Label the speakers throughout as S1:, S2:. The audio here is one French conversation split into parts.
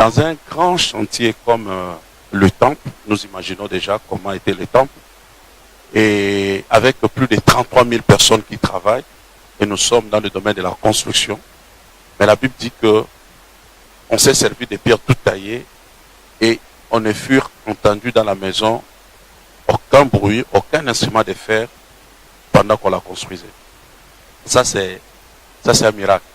S1: Dans un grand chantier comme le temple, nous imaginons déjà comment était le temple, et avec plus de 33 000 personnes qui travaillent, et nous sommes dans le domaine de la construction. Mais la Bible dit que on s'est servi des pierres toutes taillées, et on ne fut entendu dans la maison aucun bruit, aucun instrument de fer pendant qu'on la construisait. Ça c'est un miracle.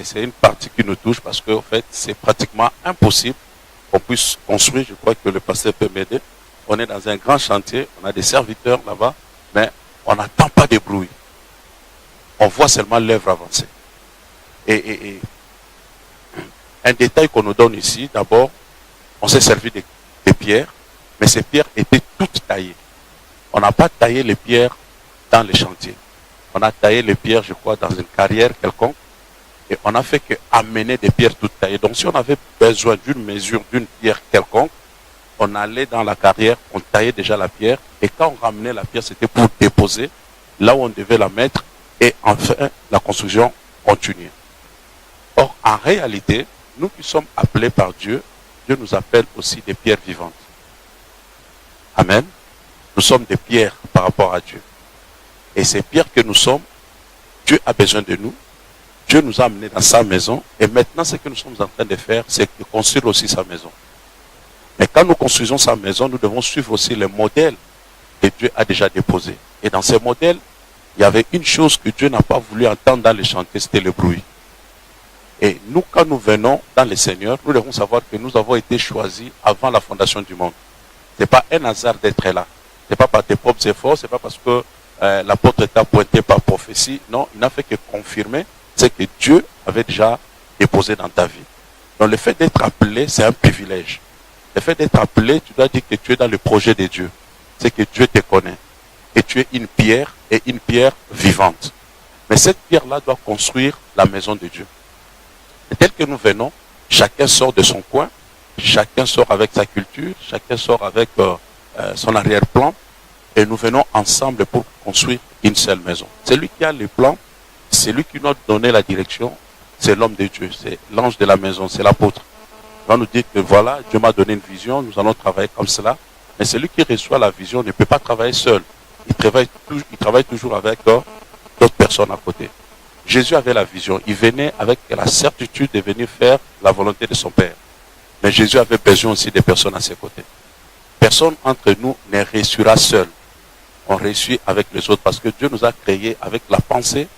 S1: C'est une partie qui nous touche parce qu'en fait, c'est pratiquement impossible qu'on puisse construire. Je crois que le pasteur peut m'aider. On est dans un grand chantier, on a des serviteurs là-bas, mais on n'entend pas de bruit. On voit seulement l'œuvre avancer. Et un détail qu'on nous donne ici, d'abord, on s'est servi des pierres, mais ces pierres étaient toutes taillées. On n'a pas taillé les pierres dans les chantiers. On a taillé les pierres, je crois, dans une carrière quelconque. Et on n'a fait qu'amener des pierres toutes taillées. Donc si on avait besoin d'une mesure d'une pierre quelconque, on allait dans la carrière, on taillait déjà la pierre. Et quand on ramenait la pierre, c'était pour déposer là où on devait la mettre. Et enfin, la construction continuait. Or, en réalité, nous qui sommes appelés par Dieu, Dieu nous appelle aussi des pierres vivantes. Amen. Nous sommes des pierres par rapport à Dieu. Et ces pierres que nous sommes, Dieu a besoin de nous. Dieu nous a amenés dans sa maison. Et maintenant, ce que nous sommes en train de faire, c'est de construire aussi sa maison. Mais quand nous construisons sa maison, nous devons suivre aussi les modèles que Dieu a déjà déposés. Et dans ces modèles, il y avait une chose que Dieu n'a pas voulu entendre dans les chantiers, c'était le bruit. Et nous, quand nous venons dans le Seigneur, nous devons savoir que nous avons été choisis avant la fondation du monde. Ce n'est pas un hasard d'être là. Ce n'est pas par tes propres efforts, ce n'est pas parce que l'apôtre t'a pointé par prophétie. Non, il n'a fait que confirmer ce que Dieu avait déjà déposé dans ta vie. Donc le fait d'être appelé, c'est un privilège. Le fait d'être appelé, tu dois dire que tu es dans le projet de Dieu. C'est que Dieu te connaît. Et tu es une pierre, et une pierre vivante. Mais cette pierre-là doit construire la maison de Dieu. Et tel que nous venons, chacun sort de son coin, chacun sort avec sa culture, chacun sort avec son arrière-plan, et nous venons ensemble pour construire une seule maison. Celui qui a les plans, c'est lui qui nous a donné la direction, c'est l'homme de Dieu, c'est l'ange de la maison, c'est l'apôtre. Il va nous dire que voilà, Dieu m'a donné une vision, nous allons travailler comme cela. Mais celui qui reçoit la vision ne peut pas travailler seul. Il travaille toujours avec d'autres personnes à côté. Jésus avait la vision. Il venait avec la certitude de venir faire la volonté de son Père. Mais Jésus avait besoin aussi des personnes à ses côtés. Personne entre nous ne réussira seul. On réussit avec les autres parce que Dieu nous a créés avec la pensée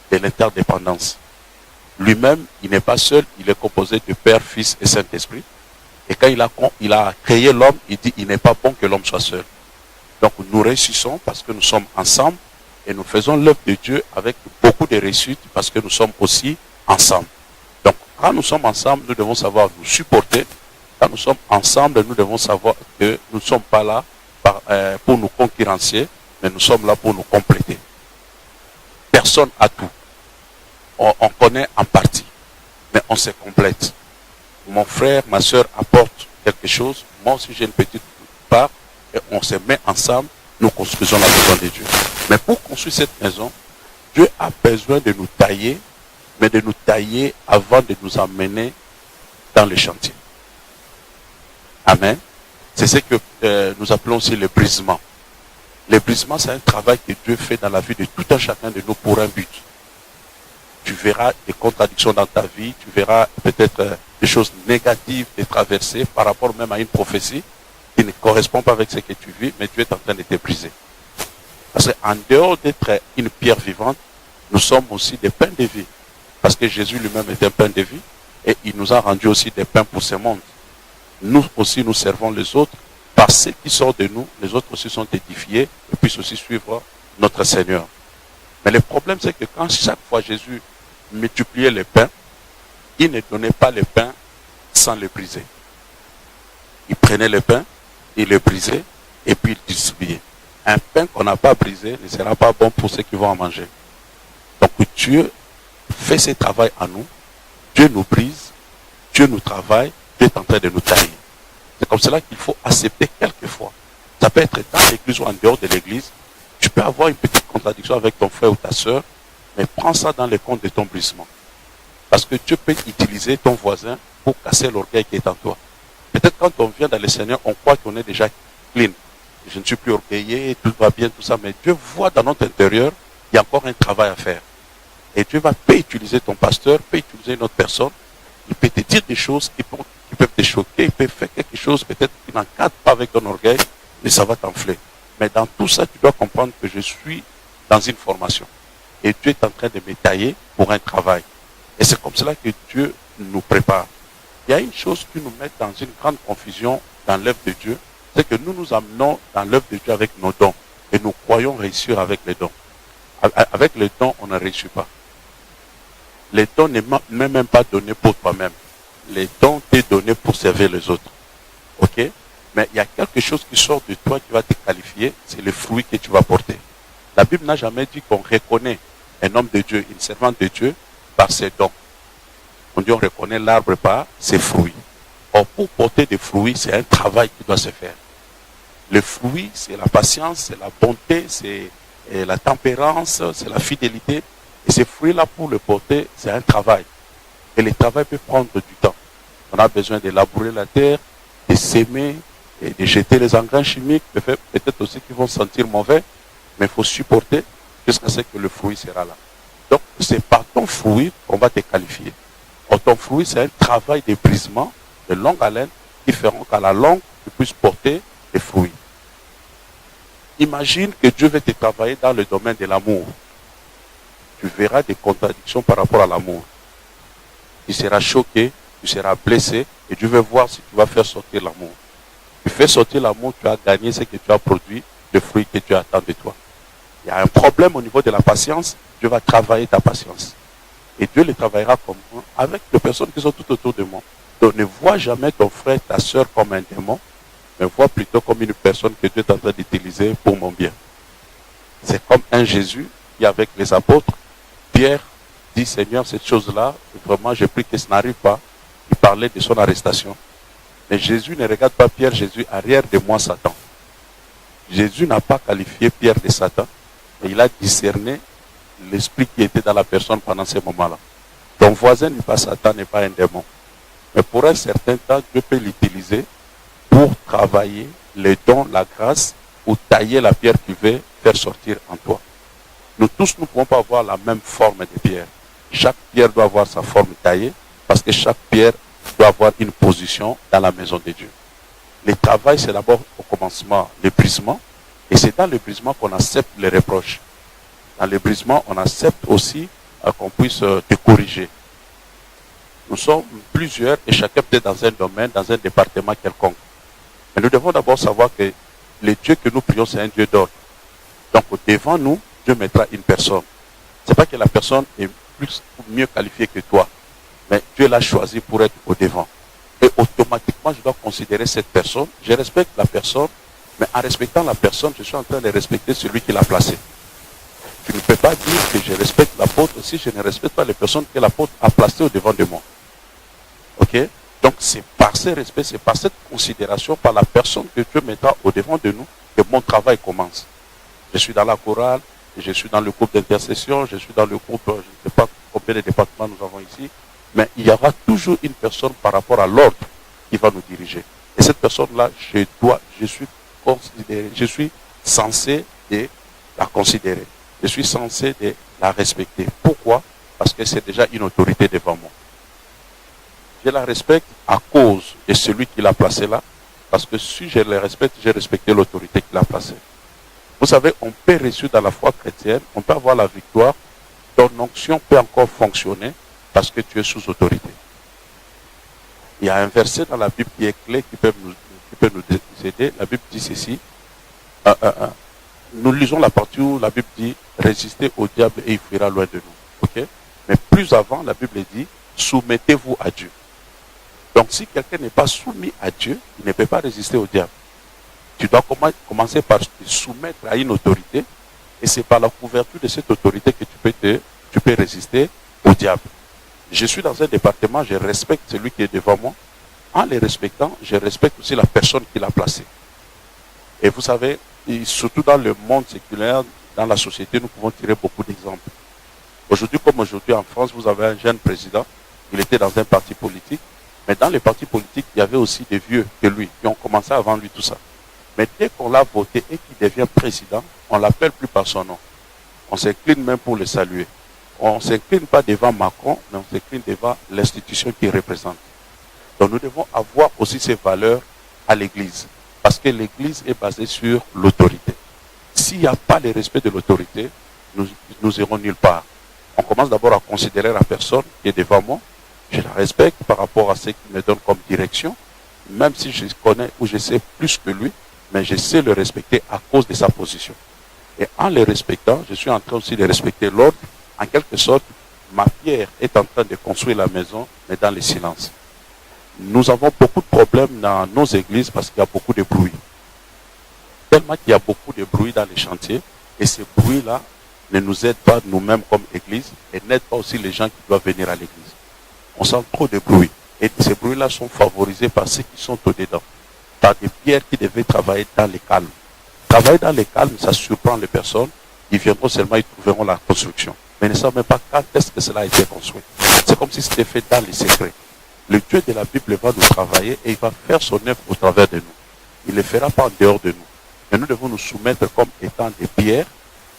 S1: de l'interdépendance. Lui-même, il n'est pas seul, il est composé de Père, Fils et Saint-Esprit. Et quand il a créé l'homme, il dit il n'est pas bon que l'homme soit seul. Donc nous réussissons parce que nous sommes ensemble et nous faisons l'œuvre de Dieu avec beaucoup de réussite parce que nous sommes aussi ensemble. Donc quand nous sommes ensemble, nous devons savoir nous supporter. Quand nous sommes ensemble, nous devons savoir que nous ne sommes pas là pour nous concurrencer, mais nous sommes là pour nous compléter. Personne n'a tout. On connaît en partie, mais on se complète. Mon frère, ma soeur apportent quelque chose, moi aussi j'ai une petite part, et on se met ensemble, nous construisons la maison de Dieu. Mais pour construire cette maison, Dieu a besoin de nous tailler, mais de nous tailler avant de nous emmener dans le chantier. Amen. C'est ce que nous appelons aussi le brisement. Le brisement, c'est un travail que Dieu fait dans la vie de tout un chacun de nous pour un but. Tu verras des contradictions dans ta vie, tu verras peut-être des choses négatives de traverser par rapport même à une prophétie qui ne correspond pas avec ce que tu vis, mais Dieu est en train de te briser. Parce qu'en dehors d'être une pierre vivante, nous sommes aussi des pains de vie. Parce que Jésus lui-même est un pain de vie et il nous a rendu aussi des pains pour ce monde. Nous aussi, nous servons les autres. Par ce qui sort de nous, les autres aussi sont édifiés et puissent aussi suivre notre Seigneur. Mais le problème, c'est que quand chaque fois Jésus multipliait les pains, il ne donnait pas les pains sans les briser. Il prenait le pain, il le brisait et puis il distribuait. Un pain qu'on n'a pas brisé ne sera pas bon pour ceux qui vont en manger. Donc Dieu fait ce travail à nous, Dieu nous brise, Dieu nous travaille, Dieu est en train de nous tailler. C'est comme cela qu'il faut accepter quelquefois. Ça peut être dans l'église ou en dehors de l'église. Tu peux avoir une petite contradiction avec ton frère ou ta soeur, mais prends ça dans les comptes de ton brisement. Parce que Dieu peut utiliser ton voisin pour casser l'orgueil qui est en toi. Peut-être quand on vient dans le Seigneur, on croit qu'on est déjà clean. Je ne suis plus orgueillé, tout va bien, tout ça. Mais Dieu voit dans notre intérieur, il y a encore un travail à faire. Et Dieu peut utiliser ton pasteur, peut utiliser une autre personne. Il peut te dire des choses qui peuvent te choquer. Il peut faire quelque chose peut-être qui n'encadre pas avec ton orgueil, mais ça va t'enfler. Mais dans tout ça, tu dois comprendre que je suis dans une formation. Et Dieu est en train de me tailler pour un travail. Et c'est comme cela que Dieu nous prépare. Il y a une chose qui nous met dans une grande confusion dans l'œuvre de Dieu, c'est que nous nous amenons dans l'œuvre de Dieu avec nos dons. Et nous croyons réussir avec les dons. Avec les dons, on ne réussit pas. Les dons ne sont même pas donnés pour toi-même. Les dons t'est donné pour servir les autres. Ok? Mais il y a quelque chose qui sort de toi qui va te qualifier, c'est le fruit que tu vas porter. La Bible n'a jamais dit qu'on reconnaît un homme de Dieu, une servante de Dieu, par ses dons. On dit on reconnaît l'arbre par ses fruits. Or, pour porter des fruits, c'est un travail qui doit se faire. Le fruit, c'est la patience, c'est la bonté, c'est la tempérance, c'est la fidélité. Et ces fruits-là, pour le porter, c'est un travail. Et le travail peut prendre du temps. On a besoin de labourer la terre, de s'aimer, et de jeter les engrais chimiques, peut-être aussi qu'ils vont sentir mauvais, mais il faut supporter jusqu'à ce que le fruit sera là. Donc, c'est par ton fruit qu'on va te qualifier. Or, ton fruit, c'est un travail de brisement, de longue haleine, qui feront qu'à la longue, tu puisses porter des fruits. Imagine que Dieu veut te travailler dans le domaine de l'amour. Tu verras des contradictions par rapport à l'amour. Tu seras choqué, tu seras blessé, et Dieu veut voir si tu vas faire sortir l'amour. Tu fais sortir l'amour, tu as gagné ce que tu as produit, le fruit que tu attends de toi. Il y a un problème au niveau de la patience, Dieu va travailler ta patience. Et Dieu le travaillera comme moi, avec les personnes qui sont tout autour de moi. Donc ne vois jamais ton frère, ta soeur comme un démon, mais vois plutôt comme une personne que Dieu est en train d'utiliser pour mon bien. C'est comme un Jésus qui, avec les apôtres, Pierre dit, Seigneur, cette chose-là, vraiment, j'ai pris que ça n'arrive pas. Il parlait de son arrestation. Mais Jésus ne regarde pas Pierre, Jésus, arrière de moi, Satan. Jésus n'a pas qualifié Pierre de Satan, mais il a discerné l'esprit qui était dans la personne pendant ces moments-là. Ton voisin n'est pas Satan, n'est pas un démon. Mais pour un certain temps, Dieu peut l'utiliser pour travailler les dons, la grâce, ou tailler la pierre qu'il veut faire sortir en toi. Nous tous, nous ne pouvons pas avoir la même forme de pierre. Chaque pierre doit avoir sa forme taillée, parce que chaque pierre doit avoir une position dans la maison de Dieu. Le travail, c'est d'abord au commencement le brisement, et c'est dans le brisement qu'on accepte les reproches. Dans le brisement, on accepte aussi qu'on puisse te corriger. Nous sommes plusieurs et chacun peut être dans un domaine, dans un département quelconque. Mais nous devons d'abord savoir que le Dieu que nous prions, c'est un Dieu d'ordre. Donc devant nous, Dieu mettra une personne. Ce n'est pas que la personne est plus ou mieux qualifiée que toi, mais Dieu l'a choisi pour être au devant. Et automatiquement, je dois considérer cette personne. Je respecte la personne, mais en respectant la personne, je suis en train de respecter celui qui l'a placé. Tu ne peux pas dire que je respecte l'apôtre si je ne respecte pas les personnes que l'apôtre a placées au devant de moi. Ok? Donc c'est par ce respect, c'est par cette considération, par la personne que Dieu mettra au devant de nous, que mon travail commence. Je suis dans la chorale, je suis dans le groupe d'intercession, je suis dans le groupe, je ne sais pas combien de départements nous avons ici, mais il y aura toujours une personne par rapport à l'ordre qui va nous diriger. Et cette personne-là, je suis censé de la considérer. Je suis censé de la respecter. Pourquoi? Parce que c'est déjà une autorité devant moi. Je la respecte à cause de celui qui l'a placé là, parce que si je le respecte, j'ai respecté l'autorité qui l'a placé. Vous savez, on peut réussir dans la foi chrétienne, on peut avoir la victoire, ton onction peut encore fonctionner parce que tu es sous autorité. Il y a un verset dans la Bible qui est clé, qui peut nous aider. La Bible dit ceci. Nous lisons la partie où la Bible dit « Résistez au diable et il fuira loin de nous ». Okay? Mais plus avant, la Bible dit « Soumettez-vous à Dieu ». Donc si quelqu'un n'est pas soumis à Dieu, il ne peut pas résister au diable. Tu dois commencer par te soumettre à une autorité, et c'est par la couverture de cette autorité que tu peux résister au diable. Je suis dans un département, je respecte celui qui est devant moi. En les respectant, je respecte aussi la personne qui l'a placé. Et vous savez, surtout dans le monde séculaire, dans la société, nous pouvons tirer beaucoup d'exemples. Aujourd'hui, comme aujourd'hui en France, vous avez un jeune président, il était dans un parti politique, Mais dans les partis politiques, il y avait aussi des vieux que lui, qui ont commencé avant lui tout ça. Mais dès qu'on l'a voté et qu'il devient président, on ne l'appelle plus par son nom. On s'incline même pour le saluer. On ne s'incline pas devant Macron, mais on s'incline devant l'institution qu'il représente. Donc nous devons avoir aussi ces valeurs à l'Église. Parce que l'Église est basée sur l'autorité. S'il n'y a pas le respect de l'autorité, nous irons nulle part. On commence d'abord à considérer la personne qui est devant moi. Je la respecte par rapport à ce qu'il me donne comme direction. Même si je connais ou je sais plus que lui, mais je sais le respecter à cause de sa position. Et en le respectant, je suis en train aussi de respecter l'ordre. En quelque sorte, ma pierre est en train de construire la maison, mais dans le silence. Nous avons beaucoup de problèmes dans nos églises parce qu'il y a beaucoup de bruit. Tellement qu'il y a beaucoup de bruit dans les chantiers, et ce bruit-là ne nous aide pas nous-mêmes comme église, et n'aide pas aussi les gens qui doivent venir à l'église. On sent trop de bruit, et ces bruits-là sont favorisés par ceux qui sont au-dedans, par des pierres qui devaient travailler dans le calme. Travailler dans le calme, ça surprend les personnes, ils viendront seulement, ils trouveront la construction. Mais ils ne savent même pas quand est-ce que cela a été construit. C'est comme si c'était fait dans les secrets. Le Dieu de la Bible va nous travailler et il va faire son œuvre au travers de nous. Il ne le fera pas en dehors de nous. Mais nous devons nous soumettre comme étant des pierres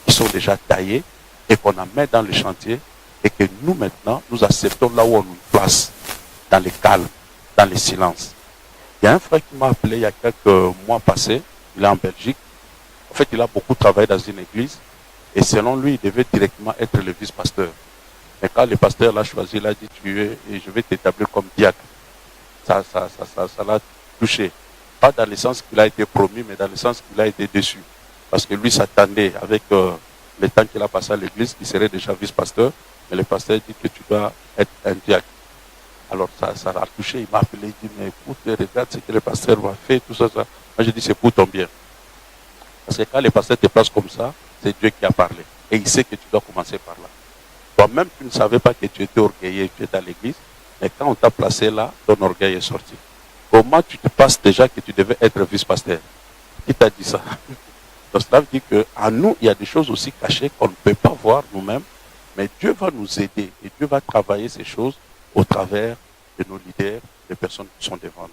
S1: qui sont déjà taillées et qu'on amène dans le chantier et que nous maintenant, nous acceptons là où on nous place, dans le calme, dans le silence. Il y a un frère qui m'a appelé il y a quelques mois passés, il est en Belgique. En fait, il a beaucoup travaillé dans une église et selon lui, il devait directement être le vice-pasteur. Mais quand le pasteur l'a choisi, il a dit, je vais t'établir comme diacre. Ça l'a touché. Pas dans le sens qu'il a été promis, mais dans le sens qu'il a été déçu. Parce que lui s'attendait, avec le temps qu'il a passé à l'église, qu'il serait déjà vice-pasteur. Mais le pasteur dit que tu dois être un diacre. Alors ça l'a touché, il m'a appelé, il dit, mais écoute, regarde ce que le pasteur m'a fait, tout ça. Moi j'ai dit, c'est pour ton bien. Parce que quand le pasteur te place comme ça, c'est Dieu qui a parlé. Et il sait que tu dois commencer par là. Toi-même, tu ne savais pas que tu étais orgueilleux, tu étais à l'église, mais quand on t'a placé là, ton orgueil est sorti. Comment tu te passes déjà que tu devais être vice-pasteur? Qui t'a dit ça? Donc cela veut dire qu'en nous, il y a des choses aussi cachées qu'on ne peut pas voir nous-mêmes, mais Dieu va nous aider et Dieu va travailler ces choses au travers de nos leaders, des personnes qui sont devant nous.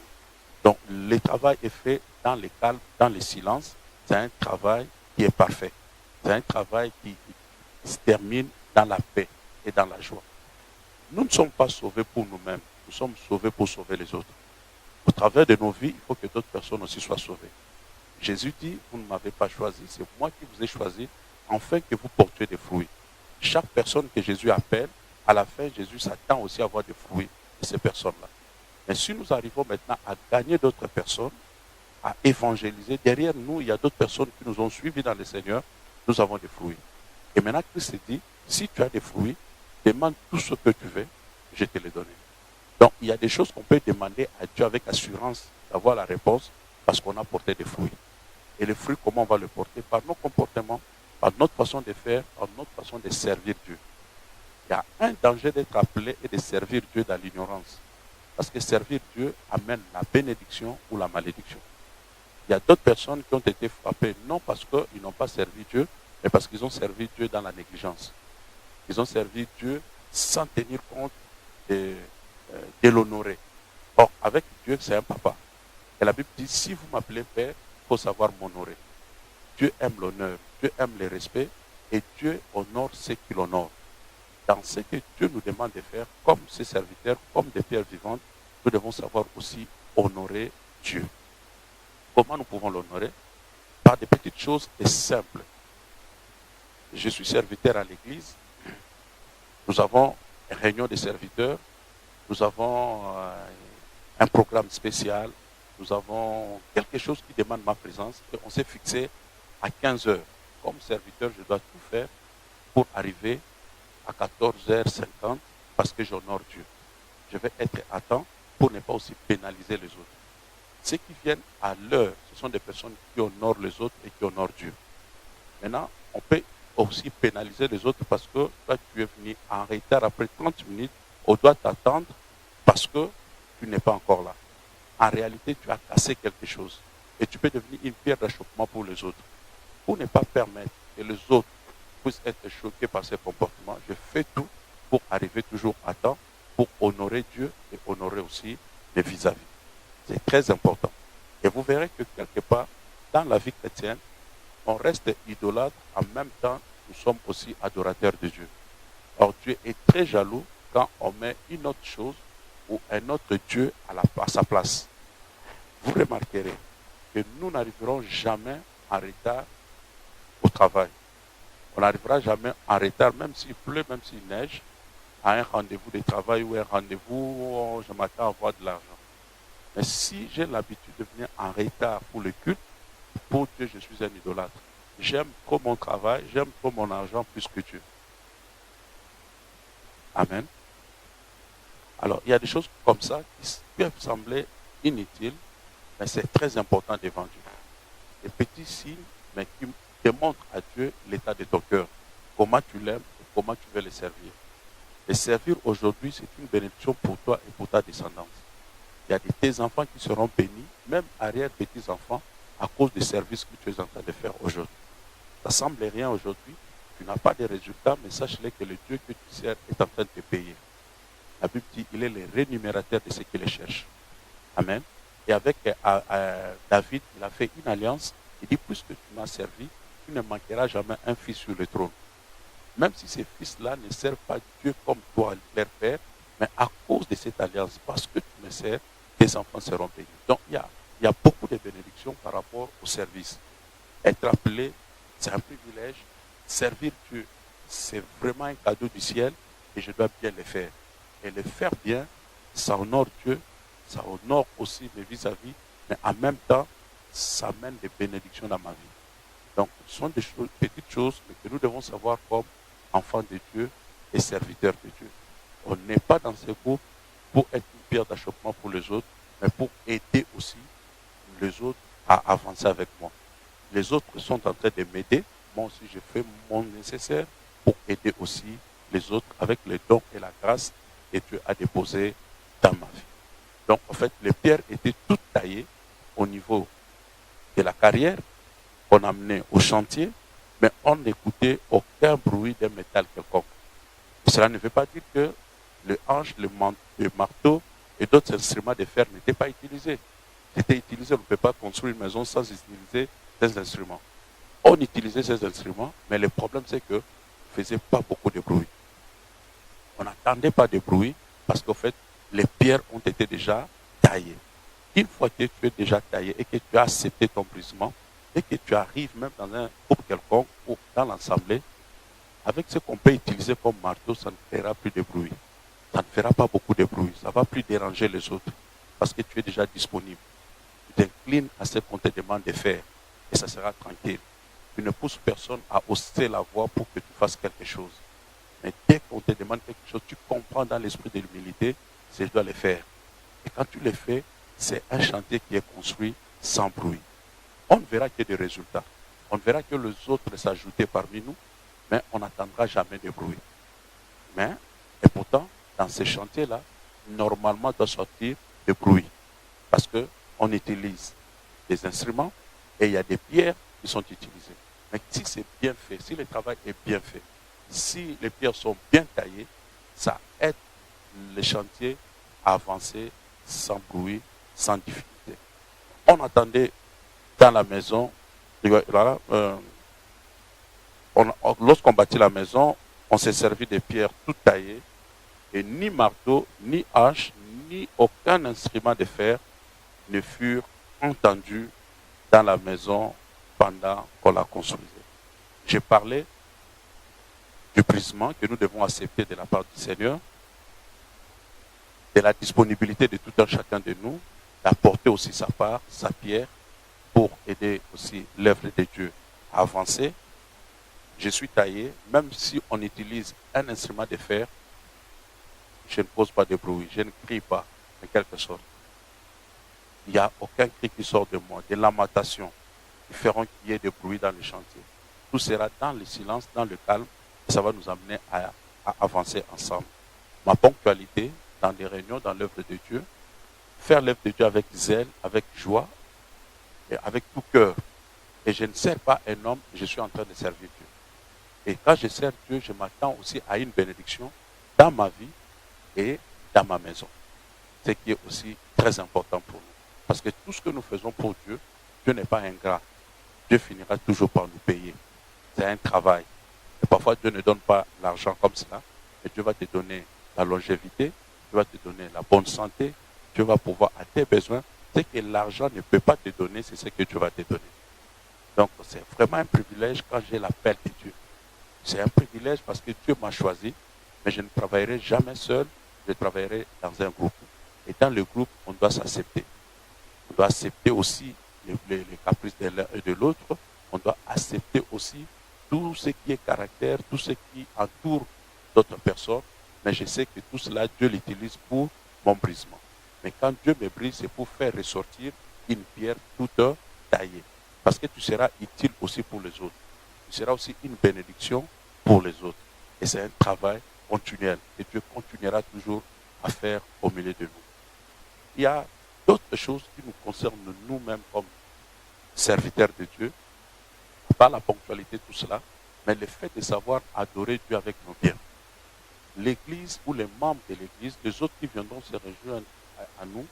S1: Donc le travail est fait dans le calme, dans le silence. C'est un travail qui est parfait. C'est un travail qui se termine dans la paix et dans la joie. Nous ne sommes pas sauvés pour nous-mêmes, nous sommes sauvés pour sauver les autres. Au travers de nos vies, il faut que d'autres personnes aussi soient sauvées. Jésus dit, vous ne m'avez pas choisi, c'est moi qui vous ai choisi, afin que vous portiez des fruits. Chaque personne que Jésus appelle, à la fin, Jésus s'attend aussi à avoir des fruits de ces personnes-là. Mais si nous arrivons maintenant à gagner d'autres personnes, à évangéliser, derrière nous, il y a d'autres personnes qui nous ont suivis dans le Seigneur, nous avons des fruits. Et maintenant, Christ dit, si tu as des fruits, demande tout ce que tu veux, je te les donne. Donc, il y a des choses qu'on peut demander à Dieu avec assurance d'avoir la réponse parce qu'on a porté des fruits. Et les fruits, comment on va les porter? Par nos comportements, par notre façon de faire, par notre façon de servir Dieu. Il y a un danger d'être appelé et de servir Dieu dans l'ignorance. Parce que servir Dieu amène la bénédiction ou la malédiction. Il y a d'autres personnes qui ont été frappées, non parce qu'ils n'ont pas servi Dieu, mais parce qu'ils ont servi Dieu dans la négligence. Ils ont servi Dieu sans tenir compte de l'honorer. Or, avec Dieu, c'est un papa. Et la Bible dit, si vous m'appelez Père, il faut savoir m'honorer. Dieu aime l'honneur, Dieu aime le respect, et Dieu honore ceux qui l'honorent. Dans ce que Dieu nous demande de faire, comme ses serviteurs, comme des pierres vivantes, nous devons savoir aussi honorer Dieu. Comment nous pouvons l'honorer? Par des petites choses et simples. Je suis serviteur à l'église. Nous avons une réunion des serviteurs. Nous avons un programme spécial. Nous avons quelque chose qui demande ma présence. Et on s'est fixé à 15 heures. Comme serviteur, je dois tout faire pour arriver à 14h50 parce que j'honore Dieu. Je vais être à temps pour ne pas aussi pénaliser les autres. Ceux qui viennent à l'heure, ce sont des personnes qui honorent les autres et qui honorent Dieu. Maintenant, on peut aussi pénaliser les autres parce que toi, tu es venu en retard après 30 minutes, on doit t'attendre parce que tu n'es pas encore là. En réalité, tu as cassé quelque chose et tu peux devenir une pierre d'achoppement pour les autres. Pour ne pas permettre que les autres puissent être choqués par ces comportements, je fais tout pour arriver toujours à temps, pour honorer Dieu et honorer aussi mes vis-à-vis. C'est très important. Et vous verrez que quelque part, dans la vie chrétienne, on reste idolâtre, en même temps, nous sommes aussi adorateurs de Dieu. Or, Dieu est très jaloux quand on met une autre chose ou un autre Dieu à sa place. Vous remarquerez que nous n'arriverons jamais en retard au travail. On n'arrivera jamais en retard, même s'il pleut, même s'il neige, à un rendez-vous de travail ou un rendez-vous où je m'attends à avoir de l'argent. Mais si j'ai l'habitude de venir en retard pour le culte, pour Dieu, je suis un idolâtre. J'aime trop mon travail, j'aime trop mon argent plus que Dieu. Amen. Alors, il y a des choses comme ça qui peuvent sembler inutiles, mais c'est très important devant Dieu. Des petits signes, mais qui démontrent à Dieu l'état de ton cœur. Comment tu l'aimes et comment tu veux le servir. Le servir aujourd'hui, c'est une bénédiction pour toi et pour ta descendance. Il y a tes enfants qui seront bénis, même arrière-petits-enfants, à cause des services que tu es en train de faire aujourd'hui. Ça ne semble rien aujourd'hui, tu n'as pas de résultats, mais sache-le que le Dieu que tu sers est en train de te payer. La Bible dit qu'il est le rémunérateur de ceux qui le cherchent. Amen. Et avec David, il a fait une alliance. Il dit, puisque tu m'as servi, tu ne manqueras jamais un fils sur le trône. Même si ces fils-là ne servent pas Dieu comme toi, leur père, mais à cause de cette alliance, parce que tu me sers, tes enfants seront bénis. Donc il y a beaucoup de bénédictions par rapport au service. Être appelé, c'est un privilège. Servir Dieu, c'est vraiment un cadeau du ciel et je dois bien le faire. Et le faire bien, ça honore Dieu, ça honore aussi mes vis-à-vis, mais en même temps, ça amène des bénédictions dans ma vie. Donc, ce sont des petites choses que nous devons savoir comme enfants de Dieu et serviteurs de Dieu. On n'est pas dans ce groupe pour être une pierre d'achoppement pour les autres, mais pour aider aussi les autres à avancer avec moi. Les autres sont en train de m'aider. Moi aussi, je fais mon nécessaire pour aider aussi les autres avec les dons et la grâce que Dieu a déposé dans ma vie. Donc, en fait, les pierres étaient toutes taillées au niveau de la carrière qu'on amenait au chantier, mais on n'écoutait aucun bruit d'un métal quelconque. Cela ne veut pas dire que le hanche, le marteau et d'autres instruments de fer n'étaient pas utilisés. C'était utilisé, on ne peut pas construire une maison sans utiliser ces instruments. On utilisait ces instruments, mais le problème c'est que ne faisait pas beaucoup de bruit. On n'attendait pas de bruit parce qu'en fait, les pierres ont été déjà taillées. Une fois que tu es déjà taillé et que tu as accepté ton brisement, et que tu arrives même dans un groupe quelconque ou dans l'assemblée, avec ce qu'on peut utiliser comme marteau, ça ne fera plus de bruit. Ça ne fera pas beaucoup de bruit. Ça ne va plus déranger les autres parce que tu es déjà disponible. Tu t'inclines à ce qu'on te demande de faire et ça sera tranquille. Tu ne pousses personne à hausser la voix pour que tu fasses quelque chose. Mais dès qu'on te demande quelque chose, tu comprends dans l'esprit de l'humilité, c'est je dois le faire. Et quand tu le fais, c'est un chantier qui est construit sans bruit. On ne verra que des résultats. On ne verra que les autres s'ajouter parmi nous, mais on n'attendra jamais de bruit. Et pourtant, dans ces chantiers-là, normalement, doit sortir de bruit. Parce qu'on utilise des instruments et il y a des pierres qui sont utilisées. Mais si c'est bien fait, si le travail est bien fait, si les pierres sont bien taillées, ça aide le chantier à avancer sans bruit, sans difficulté. On attendait dans la maison, lorsqu'on bâtit la maison, on s'est servi de pierres toutes taillées et ni marteau, ni hache, ni aucun instrument de fer ne furent entendus dans la maison pendant qu'on la construisait. J'ai parlé du brisement que nous devons accepter de la part du Seigneur, de la disponibilité de tout un chacun de nous, d'apporter aussi sa part, sa pierre, pour aider aussi l'œuvre de Dieu à avancer. Je suis taillé, même si on utilise un instrument de fer, je ne pose pas de bruit, je ne crie pas, en quelque sorte. Il n'y a aucun cri qui sort de moi, des lamentations qui feront qu'il y ait de bruit dans le chantier. Tout sera dans le silence, dans le calme, et ça va nous amener à avancer ensemble. Ma ponctualité dans les réunions, dans l'œuvre de Dieu, faire l'œuvre de Dieu avec zèle, avec joie, et avec tout cœur. Et je ne sers pas un homme, je suis en train de servir Dieu. Et quand je sers Dieu, je m'attends aussi à une bénédiction dans ma vie et dans ma maison. ce qui est aussi très important pour nous. Parce que tout ce que nous faisons pour Dieu, Dieu n'est pas ingrat. Dieu finira toujours par nous payer. C'est un travail. Et parfois, Dieu ne donne pas l'argent comme cela, mais Dieu va te donner la longévité, Dieu va te donner la bonne santé, Dieu va pouvoir à tes besoins. Ce que l'argent ne peut pas te donner, c'est ce que Dieu va te donner. Donc, c'est vraiment un privilège quand j'ai l'appel de Dieu. C'est un privilège parce que Dieu m'a choisi, mais je ne travaillerai jamais seul, je travaillerai dans un groupe. Et dans le groupe, on doit s'accepter. On doit accepter aussi les caprices de l'un et de l'autre. On doit accepter aussi tout ce qui est caractère, tout ce qui entoure d'autres personnes. Mais je sais que tout cela, Dieu l'utilise pour mon brisement. Mais quand Dieu me brise, c'est pour faire ressortir une pierre toute taillée. Parce que tu seras utile aussi pour les autres. Tu seras aussi une bénédiction pour les autres. Et c'est un travail continuel que Dieu continuera toujours à faire au milieu de nous. Il y a d'autres choses qui nous concernent nous-mêmes comme serviteurs de Dieu. Pas la ponctualité, tout cela, mais le fait de savoir adorer Dieu avec nos biens. L'Église ou les membres de l'Église, les autres qui viendront se rejoindre à nous,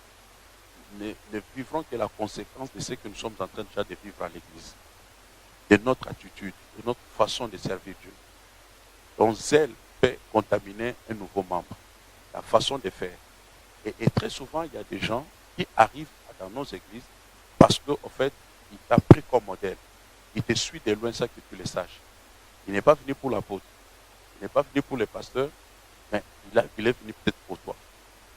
S1: ne vivront que la conséquence de ce que nous sommes en train déjà de vivre à l'Église. De notre attitude, de notre façon de servir Dieu. Ton zèle peut contaminer un nouveau membre. La façon de faire. Et très souvent, il y a des gens qui arrivent dans nos églises parce qu'en fait, il t'a pris comme modèle. Il te suit de loin, ça que tu le saches. Il n'est pas venu pour l'apôtre. Il n'est pas venu pour les pasteurs, mais il est venu peut-être pour toi.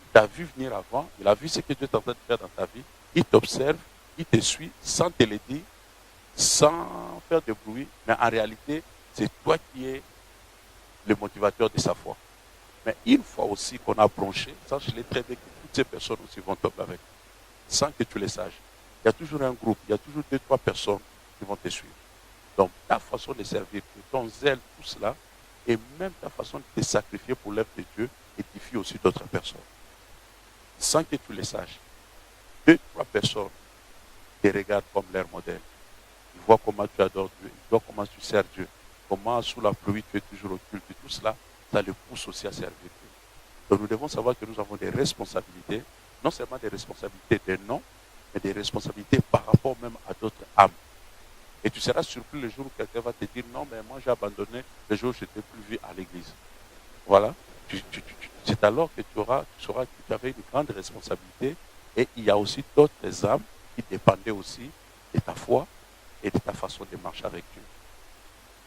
S1: Il t'a vu venir avant, il a vu ce que Dieu est en train de faire dans ta vie, il t'observe, il te suit sans te le dire, sans faire de bruit, mais en réalité, c'est toi qui es le motivateur de sa foi. Mais une fois aussi qu'on a bronché, sache-le très bien que toutes ces personnes aussi vont tomber avec, sans que tu le saches. Il y a toujours un groupe, il y a toujours 2-3 personnes qui vont te suivre. Donc, ta façon de servir, ton zèle, tout cela, et même ta façon de te sacrifier pour l'œuvre de Dieu, édifie aussi d'autres personnes. Sans que tu le saches. 2-3 personnes te regardent comme leur modèle. Ils voient comment tu adores Dieu, ils voient comment tu sers Dieu, comment sous la pluie tu es toujours au culte, et tout cela, ça les pousse aussi à servir Dieu. Donc, nous devons savoir que nous avons des responsabilités, non seulement des responsabilités des noms, mais des responsabilités par rapport même à d'autres âmes. Et tu seras surpris le jour où quelqu'un va te dire non, mais moi j'ai abandonné le jour où je n'étais plus vu à l'église. Voilà. C'est alors que tu sauras que tu avais une grande responsabilité et il y a aussi d'autres âmes qui dépendaient aussi de ta foi et de ta façon de marcher avec Dieu.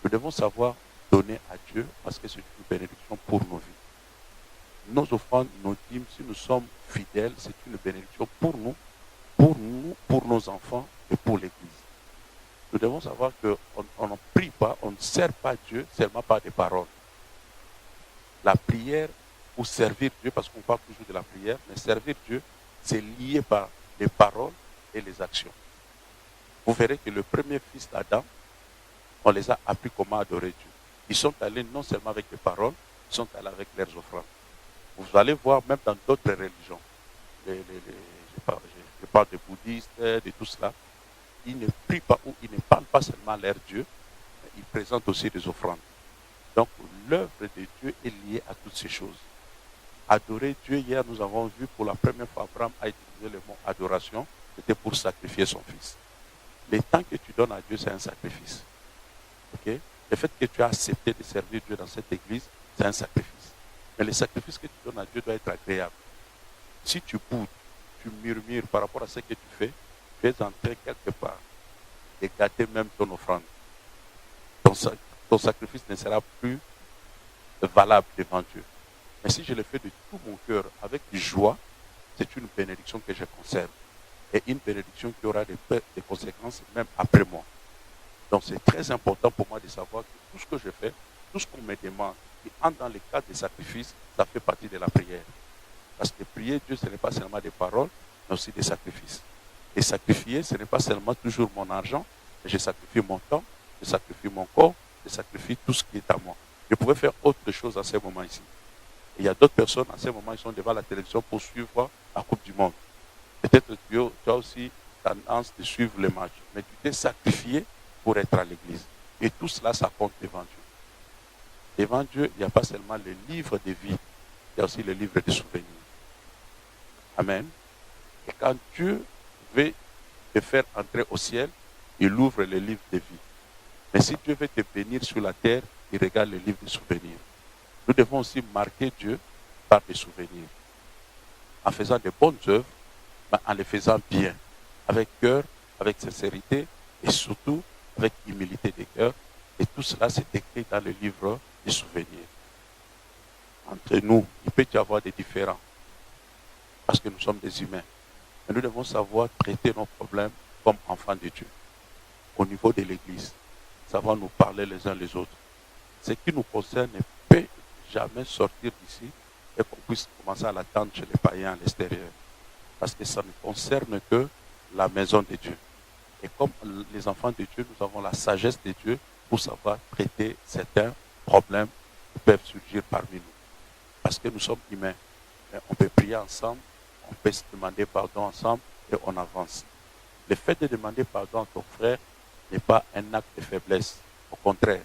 S1: Nous devons savoir donner à Dieu parce que c'est une bénédiction pour nos vies. Nos offrandes, nos dîmes, si nous sommes fidèles, c'est une bénédiction pour nous, pour nos enfants et pour l'Église. Nous devons savoir qu'on ne prie pas, on ne sert pas Dieu seulement par des paroles. La prière ou servir Dieu, parce qu'on parle toujours de la prière, mais servir Dieu, c'est lié par les paroles et les actions. Vous verrez que le premier fils d'Adam, on les a appris comment adorer Dieu. Ils sont allés non seulement avec les paroles, ils sont allés avec leurs offrandes. Vous allez voir même dans d'autres religions, je parle des bouddhistes, de tout cela, ils ne prient pas ou ils ne parlent pas seulement leur Dieu, mais ils présentent aussi des offrandes. Donc l'œuvre de Dieu est liée à toutes ces choses. Adorer Dieu, hier nous avons vu pour la première fois Abraham a utilisé le mot adoration, c'était pour sacrifier son fils. Le temps que tu donnes à Dieu, c'est un sacrifice. Okay? Le fait que tu as accepté de servir Dieu dans cette église, c'est un sacrifice. Mais le sacrifice que tu donnes à Dieu doit être agréable. Si tu boudes, tu murmures par rapport à ce que tu fais, tu es en train quelque part de gâter même ton offrande. Ton sacrifice ne sera plus valable devant Dieu. Mais si je le fais de tout mon cœur, avec joie, c'est une bénédiction que je conserve. Et une bénédiction qui aura des conséquences même après moi. Donc c'est très important pour moi de savoir que tout ce que je fais, tout ce qu'on me demande, qui entre dans le cadre des sacrifices, ça fait partie de la prière. Parce que prier Dieu, ce n'est pas seulement des paroles, mais aussi des sacrifices. Et sacrifier, ce n'est pas seulement toujours mon argent, mais je sacrifie mon temps, je sacrifie mon corps, je sacrifie tout ce qui est à moi. Je pouvais faire autre chose à ce moment ici. Et il y a d'autres personnes, à ce moment, ils sont devant la télévision pour suivre la Coupe du Monde. Peut-être que tu as aussi tendance de suivre les matchs, mais tu t'es sacrifié pour être à l'église. Et tout cela, ça compte devant Dieu. Devant Dieu, il n'y a pas seulement le livre de vie, il y a aussi le livre de souvenirs. Amen. Et quand Dieu veut te faire entrer au ciel, il ouvre le livre de vie. Mais si Dieu veut te bénir sur la terre, il regarde le livre des souvenirs. Nous devons aussi marquer Dieu par des souvenirs. En faisant de bonnes œuvres, mais en les faisant bien, avec cœur, avec sincérité et surtout avec humilité de cœur. Et tout cela, c'est écrit dans le livre des souvenirs. Entre nous, il peut y avoir des différends parce que nous sommes des humains. Mais nous devons savoir traiter nos problèmes comme enfants de Dieu. Au niveau de l'Église, savoir nous parler les uns les autres. Ce qui nous concerne ne peut jamais sortir d'ici et qu'on puisse commencer à l'attendre chez les païens à l'extérieur. Parce que ça ne concerne que la maison de Dieu. Et comme les enfants de Dieu, nous avons la sagesse de Dieu pour savoir traiter certains problèmes qui peuvent surgir parmi nous. Parce que nous sommes humains. On peut prier ensemble, on peut se demander pardon ensemble et on avance. Le fait de demander pardon à ton frère n'est pas un acte de faiblesse. Au contraire,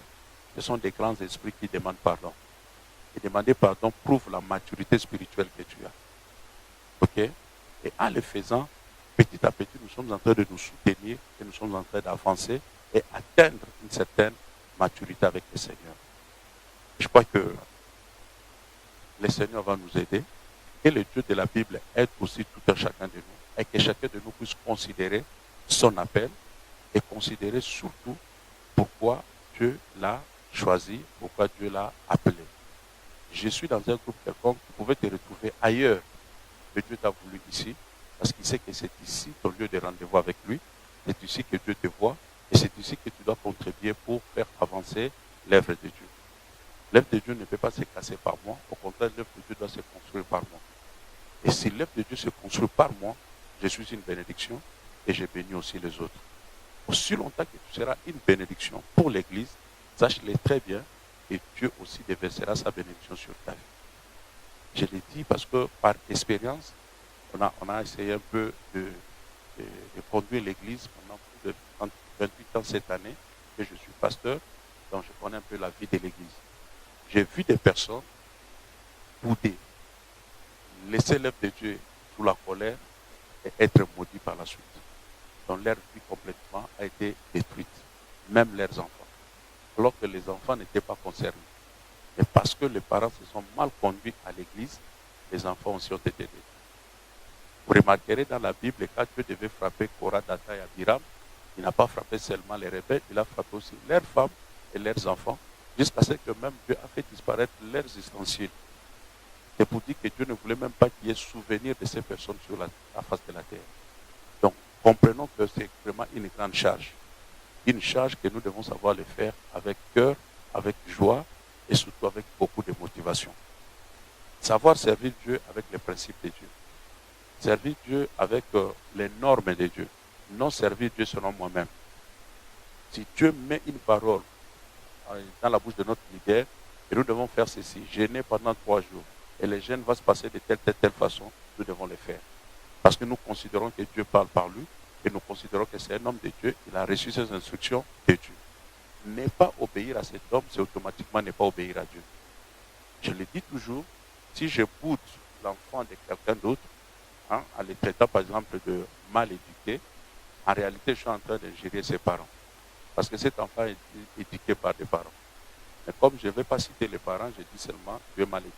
S1: ce sont des grands esprits qui demandent pardon. Et demander pardon prouve la maturité spirituelle que tu as. Ok? Et en le faisant, petit à petit, nous sommes en train de nous soutenir et nous sommes en train d'avancer et atteindre une certaine maturité avec le Seigneur. Je crois que le Seigneur va nous aider et le Dieu de la Bible aide aussi tout un chacun de nous et que chacun de nous puisse considérer son appel et considérer surtout pourquoi Dieu l'a choisi, pourquoi Dieu l'a appelé. Je suis dans un groupe quelconque, tu pouvais te retrouver ailleurs, mais Dieu t'a voulu ici, parce qu'il sait que c'est ici ton lieu de rendez-vous avec lui, c'est ici que Dieu te voit, et c'est ici que tu dois contribuer pour faire avancer l'œuvre de Dieu. L'œuvre de Dieu ne peut pas se casser par moi, au contraire, l'œuvre de Dieu doit se construire par moi. Et si l'œuvre de Dieu se construit par moi, je suis une bénédiction et je bénis aussi les autres. Aussi longtemps que tu seras une bénédiction pour l'Église, sache-le très bien, et Dieu aussi déversera sa bénédiction sur ta vie. Je l'ai dit parce que par expérience, on a essayé un peu de conduire l'Église pendant plus de 28 ans cette année, que je suis pasteur, donc je connais un peu la vie de l'Église. J'ai vu des personnes bouder, laisser l'œuvre de Dieu sous la colère et être maudits par la suite. Donc leur vie complètement a été détruite, même leurs enfants. Alors que les enfants n'étaient pas concernés. Et parce que les parents se sont mal conduits à l'église, les enfants aussi ont été détruits. Vous remarquerez dans la Bible, quand Dieu devait frapper Korah, Dathan et Abiram, il n'a pas frappé seulement les rebelles, il a frappé aussi leurs femmes et leurs enfants, jusqu'à ce que même Dieu a fait disparaître leurs ustensiles. C'est pour dire que Dieu ne voulait même pas qu'il y ait souvenir de ces personnes sur la face de la terre. Donc, comprenons que c'est vraiment une grande charge. Une charge que nous devons savoir le faire avec cœur, avec joie et surtout avec beaucoup de motivation. Savoir servir Dieu avec les principes de Dieu. Servir Dieu avec les normes de Dieu. Non servir Dieu selon moi-même. Si Dieu met une parole dans la bouche de notre leader, et nous devons faire ceci, jeûner pendant 3 jours, et les jeûnes vont se passer de telle façon, nous devons le faire. Parce que nous considérons que Dieu parle par lui, et nous considérons que c'est un homme de Dieu, il a reçu ses instructions de Dieu. Ne pas obéir à cet homme, c'est automatiquement ne pas obéir à Dieu. Je le dis toujours, si je boude l'enfant de quelqu'un d'autre, en le traitant par exemple de mal éduqué, en réalité je suis en train d'ingérer ses parents. Parce que cet enfant est éduqué par des parents. Mais comme je ne vais pas citer les parents, je dis seulement Dieu mal éduqué.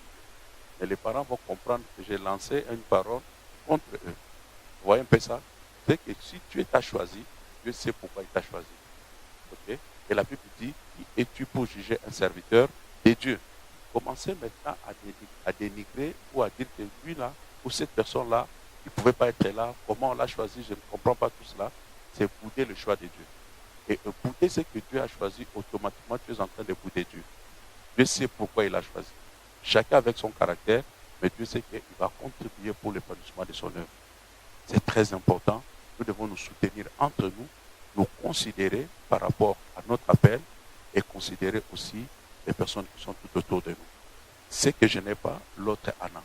S1: Et les parents vont comprendre que j'ai lancé une parole contre eux. Vous voyez un peu ça? C'est que si Dieu t'a choisi, Dieu sait pourquoi il t'a choisi. Okay? Et la Bible dit, qui es-tu pour juger un serviteur de Dieu? Commencez maintenant à dénigrer ou à dire que lui là, ou cette personne-là, il ne pouvait pas être là, comment on l'a choisi, je ne comprends pas tout cela. C'est bouder le choix de Dieu. Et bouder ce que Dieu a choisi, automatiquement tu es en train de bouder Dieu. Dieu sait pourquoi il a choisi. Chacun avec son caractère, mais Dieu sait qu'il va contribuer pour l'épanouissement de son œuvre. C'est très important. Nous devons nous soutenir entre nous, nous considérer par rapport à notre appel et considérer aussi les personnes qui sont tout autour de nous. Ce que je n'ai pas, l'autre en a.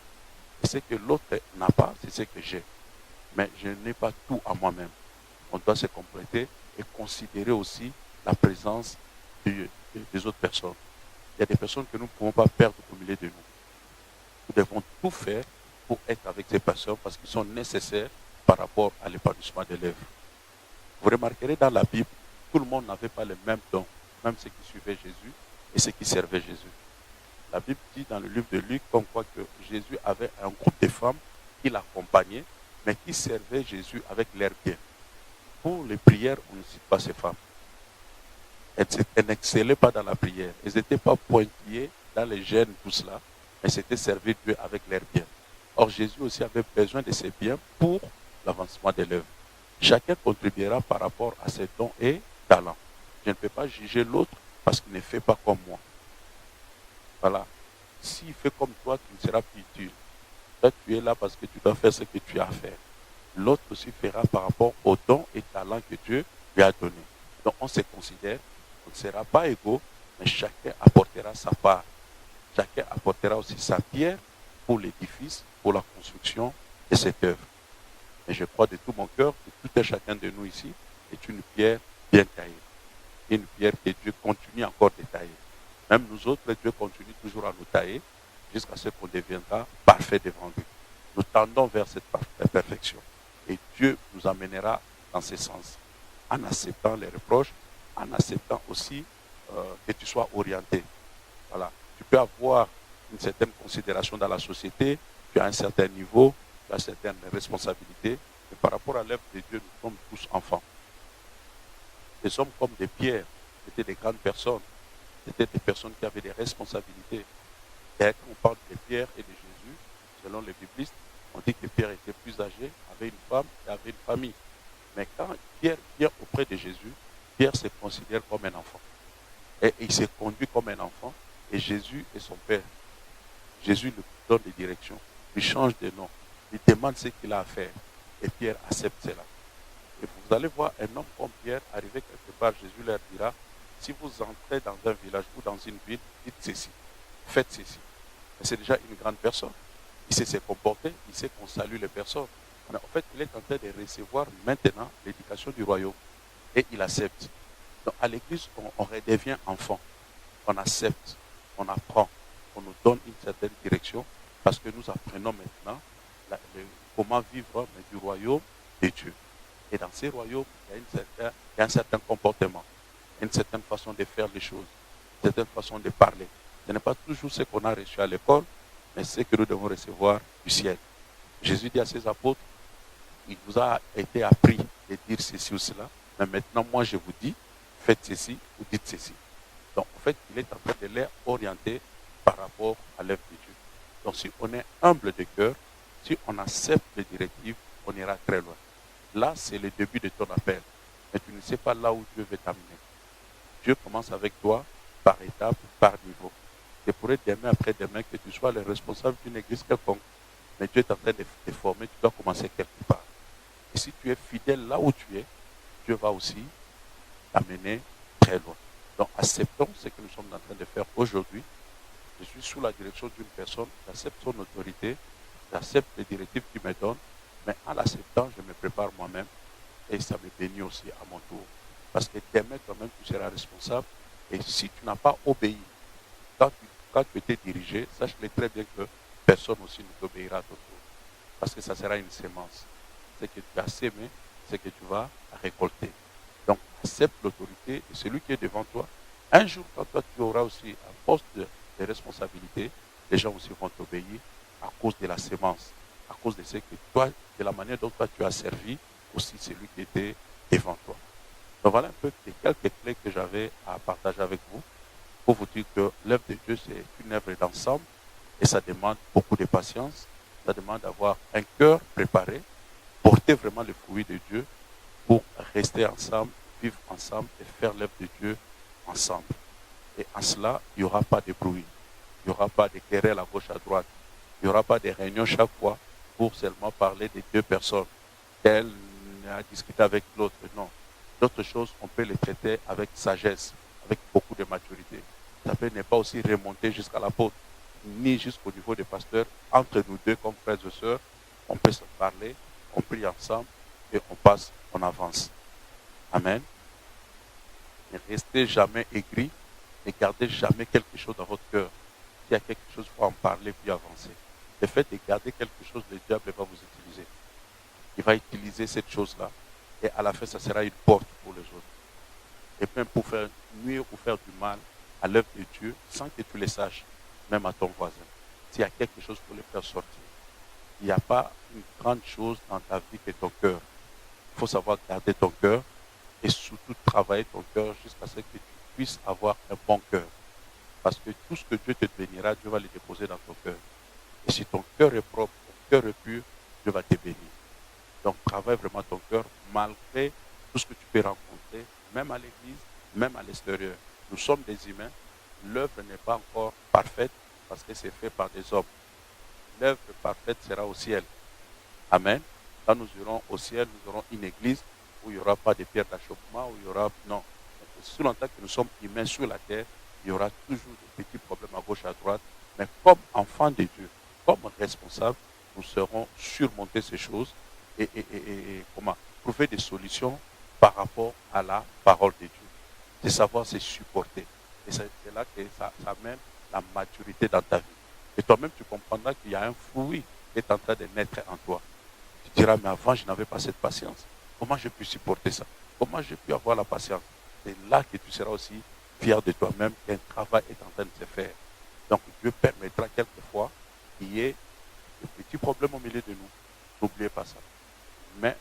S1: Et ce que l'autre n'a pas, c'est ce que j'ai. Mais je n'ai pas tout à moi-même. On doit se compléter et considérer aussi la présence des autres personnes. Il y a des personnes que nous ne pouvons pas perdre au milieu de nous. Nous devons tout faire pour être avec ces personnes parce qu'ils sont nécessaires par rapport à l'épanouissement des lèvres. Vous remarquerez dans la Bible, tout le monde n'avait pas les mêmes dons, même ceux qui suivaient Jésus et ceux qui servaient Jésus. La Bible dit dans le livre de Luc comme quoi que Jésus avait un groupe de femmes qui l'accompagnaient, mais qui servaient Jésus avec l'air bien. Pour les prières, on ne cite pas ces femmes. Elles n'excellaient pas dans la prière. Elles n'étaient pas pointillées dans les gènes, tout cela, mais c'était servir Dieu avec l'air bien. Or, Jésus aussi avait besoin de ces biens pour l'avancement des lèvres. Chacun contribuera par rapport à ses dons et talents. Je ne peux pas juger l'autre parce qu'il ne fait pas comme moi. Voilà. S'il fait comme toi, tu ne seras plus utile. Toi, tu es là parce que tu dois faire ce que tu as à faire. L'autre aussi fera par rapport aux dons et talents que Dieu lui a donnés. Donc, on se considère, on ne sera pas égaux, mais chacun apportera sa part. Chacun apportera aussi sa pierre pour l'édifice, pour la construction de cette œuvre. Et je crois de tout mon cœur que tout et chacun de nous ici est une pierre bien taillée. Une pierre que Dieu continue encore de tailler. Même nous autres, Dieu continue toujours à nous tailler jusqu'à ce qu'on deviendra parfait devant lui. Nous tendons vers cette perfection. Et Dieu nous amènera dans ce sens. En acceptant les reproches, en acceptant aussi que tu sois orienté. Voilà. Tu peux avoir une certaine considération dans la société, tu as un certain niveau, tu as certaines responsabilités. Mais par rapport à l'œuvre de Dieu, nous sommes tous enfants. Nous sommes comme des pierres. C'était des grandes personnes. C'était des personnes qui avaient des responsabilités. Et quand on parle de Pierre et de Jésus, selon les biblistes, on dit que Pierre était plus âgé, avait une femme et avait une famille. Mais quand Pierre vient auprès de Jésus, Pierre se considère comme un enfant. Et il se conduit comme un enfant. Et Jésus est son père. Jésus lui donne des directions, lui change de nom, lui demande ce qu'il a à faire. Et Pierre accepte cela. Et vous allez voir un homme comme Pierre arriver quelque part, Jésus leur dira, si vous entrez dans un village ou dans une ville, dites ceci, faites ceci. Mais c'est déjà une grande personne. Il sait se comporter, il sait qu'on salue les personnes. En fait, il est en train de recevoir maintenant l'éducation du royaume. Et il accepte. Donc à l'église, on redevient enfant. On accepte, on apprend, on nous donne une certaine direction parce que nous apprenons maintenant comment vivre du royaume de Dieu. Et dans ces royaumes, il y a un certain comportement, une certaine façon de faire les choses, une certaine façon de parler. Ce n'est pas toujours ce qu'on a reçu à l'école, mais ce que nous devons recevoir du ciel. Jésus dit à ses apôtres, il vous a été appris de dire ceci ou cela, mais maintenant moi je vous dis, faites ceci ou dites ceci. Donc en fait, il est en train de les orienter par rapport à l'œuvre de Dieu. Donc si on est humble de cœur, si on accepte les directives, on ira très loin. Là, c'est le début de ton appel. Mais tu ne sais pas là où Dieu veut t'amener. Dieu commence avec toi par étape, par niveau. C'est pour être demain après demain que tu sois le responsable d'une église quelconque. Mais Dieu est en train de te former, tu dois commencer quelque part. Et si tu es fidèle là où tu es, Dieu va aussi t'amener très loin. Donc acceptons ce que nous sommes en train de faire aujourd'hui. Je suis sous la direction d'une personne, j'accepte son autorité, j'accepte les directives qu'il me donne, mais en l'acceptant, je me prépare moi-même et ça me bénit aussi à mon tour. Parce que demain, toi-même, tu seras responsable. Et si tu n'as pas obéi, quand tu étais dirigé, sache-le très bien que personne aussi ne t'obéira à ton tour. Parce que ça sera une sémence. Ce que tu as sémé, c'est que tu vas récolter. Donc, accepte l'autorité de celui qui est devant toi. Un jour, quand toi, tu auras aussi un poste de responsabilité, les gens aussi vont t'obéir à cause de la sémence, à cause de ce que toi, de la manière dont toi tu as servi aussi celui qui était devant toi. Donc voilà un peu les quelques clés que j'avais à partager avec vous pour vous dire que l'œuvre de Dieu, c'est une œuvre d'ensemble et ça demande beaucoup de patience, ça demande d'avoir un cœur préparé, porter vraiment le fruit de Dieu pour rester ensemble, vivre ensemble et faire l'œuvre de Dieu ensemble. Et en cela, il n'y aura pas de bruit, il n'y aura pas de querelle à gauche, à droite, il n'y aura pas de réunion chaque fois pour seulement parler de deux personnes. Tel a discuté avec l'autre. Non. D'autres choses, on peut les traiter avec sagesse, avec beaucoup de maturité. Ça peut ne pas aussi remonter jusqu'à l'apôtre, ni jusqu'au niveau des pasteurs. Entre nous deux, comme frères et sœurs, on peut se parler, on prie ensemble et on passe, on avance. Amen. Ne restez jamais aigris et gardez jamais quelque chose dans votre cœur. S'il y a quelque chose, il faut en parler puis avancer. le fait de garder quelque chose, le diable va vous utiliser. Il va utiliser cette chose-là et à la fin, ça sera une porte pour les autres. Et même pour faire nuire ou faire du mal à l'œuvre de Dieu sans que tu le saches, même à ton voisin. S'il y a quelque chose pour le faire sortir, il n'y a pas une grande chose dans ta vie que ton cœur. Il faut savoir garder ton cœur et surtout travailler ton cœur jusqu'à ce que tu puisses avoir un bon cœur. Parce que tout ce que Dieu te bénira, Dieu va le déposer dans ton cœur. Et si ton cœur est propre, ton cœur est pur, Dieu va te bénir. Donc travaille vraiment ton cœur malgré tout ce que tu peux rencontrer, même à l'église, même à l'extérieur. Nous sommes des humains. L'œuvre n'est pas encore parfaite parce que c'est fait par des hommes. L'œuvre parfaite sera au ciel. Amen. Quand nous irons au ciel, nous aurons une église où il n'y aura pas de pierres d'achoppement, où il y aura... Non. Sous longtemps que nous sommes humains sur la terre, il y aura toujours des petits problèmes à gauche, à droite. Mais comme enfants de Dieu, comme responsables, nous serons surmonter ces choses et trouver des solutions par rapport à la parole de Dieu. De savoir se supporter. Et c'est là que ça amène la maturité dans ta vie. Et toi-même, tu comprendras qu'il y a un fruit qui est en train de naître en toi. Tu diras, mais avant, je n'avais pas cette patience. Comment j'ai pu supporter ça? Comment j'ai pu avoir la patience? C'est là que tu seras aussi fier de toi-même qu'un travail est en train de se faire. Donc, Dieu permettra quelquefois qu'il y ait des petits problèmes au milieu de nous. N'oubliez pas ça. Mais